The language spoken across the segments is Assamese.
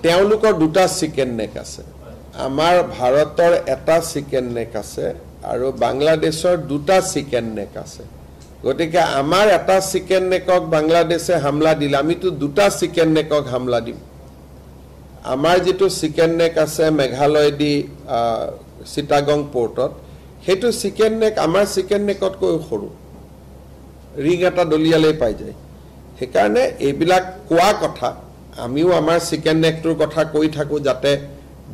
তেওঁলোকৰ দুটা চিকেন নেক আছে আমাৰ ভাৰতৰ এটা চিকেন নেক আছে আৰু বাংলাদেশৰ দুটা চিকেন নেক আছে গতিকে আমাৰ এটা চিকেন নেকক বাংলাদেশে হামলা দিলে আমিতো দুটা চিকেন নেকক হামলা দিম আমাৰ যেটো চিকেন নেক আছে মেঘালয় দি চিটাগং পোৰ্টত হেতু চিকেন নেক আমাৰ চিকেন নেকত কৈ সৰু ৰিং এটা দলিয়ালে পাই যায় হেকাৰণে এইবিলাক কোৱা কথা আমিও আমাৰ চিকেন নেকটোৰ কথা কৈ থাকো যাতে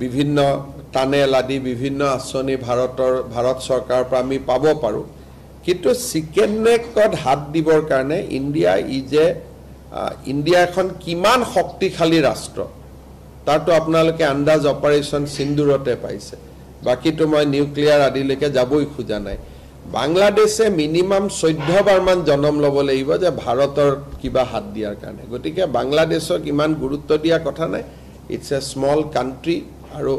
বিভিন্ন টানেল আদি বিভিন্ন আঁচনি ভাৰত চৰকাৰৰ পৰা আমি পাব পাৰো কিন্তু চিকেন নেকত হাত দিবৰ কাৰণে ইণ্ডিয়া এখন কিমান শক্তিশালী ৰাষ্ট্ৰ তাতো আপোনালোকে আন্দাজ অপাৰেচন সিন্দুৰতে পাইছে বাকিটো মই নিউক্লিয়াৰ আদিলৈকে যাবই খোজা নাই বাংলাদেশে মিনিমাম 14 বাৰ মান জনম ল'ব লাগিব যে ভাৰতৰ কিবা হাত দিয়াৰ কাৰণে গতিকে বাংলাদেশক ইমান গুৰুত্ব দিয়া কথা নাই ইটস এ স্মল কান্ট্ৰি আৰু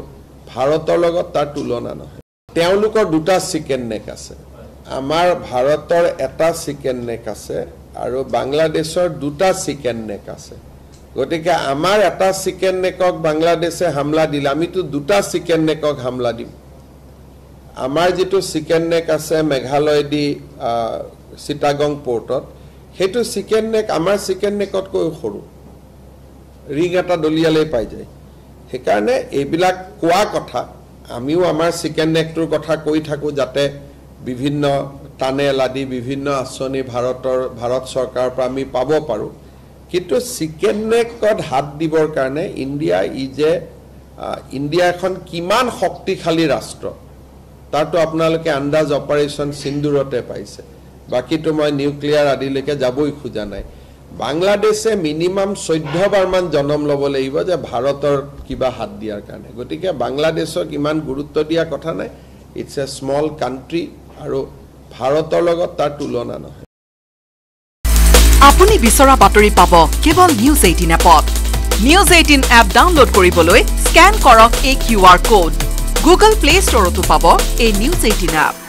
ভাৰতৰ লগত তাৰ তুলনা নহয় তেওঁলোকৰ দুটা চিকেন নেক আছে আমাৰ ভাৰতৰ এটা চিকেন নেক আছে আৰু বাংলাদেশৰ দুটা চিকেন নেক আছে গতিকে আমাৰ এটা চিকেন নেকক বাংলাদেশে হামলা দিলে আমিতো দুটা চিকেন নেকক হামলা দিম আমাৰ যেটো চিকেন নেক আছে মেঘালয় দি চিটাগং পোৰ্টত হেতু চিকেন নেক আমাৰ চিকেন নেকত কৈ সৰু ৰিং এটা দলিয়ালে পাই যায় হেকাৰণে এইবিলাক কোৱা কথা আমিও আমাৰ চিকেন নেকটোৰ কথা কৈ থাকো যাতে বিভিন্ন টানেল আদি বিভিন্ন আঁচনি ভাৰত চৰকাৰৰ পৰা আমি পাব পাৰো কিন্তু চিকেন নেকত হাত দিবৰ কাৰণে ইণ্ডিয়া এখন কিমান শক্তিশালী ৰাষ্ট্ৰ তাতো আপোনালোকে আন্দাজ অপাৰেচন সিন্দুৰতে পাইছে বাকিটো মই নিউক্লিয়াৰ আদিলৈকে যাবই খোজা নাই বাংলাদেশে মিনিমাম 14 বাৰ মান জনম ল'ব লাগিব যে ভাৰতৰ কিবা হাত দিয়াৰ কাৰণে গতিকে বাংলাদেশক ইমান গুৰুত্ব দিয়া কথা নাই ইটস এ স্মল কান্ট্ৰি আৰু ভাৰতৰ লগত তাৰ তুলনা নহয় আপুনি বিচৰা বাতৰি পাব কেৱল নিউজ 18 এপত নিউজ 18 এপ ডাউনলোড কৰিবলৈ স্ক্যান কৰক এই QR কোড গুগল প্লে ষ্টৰতো পাব এই নিউজ 18 এপ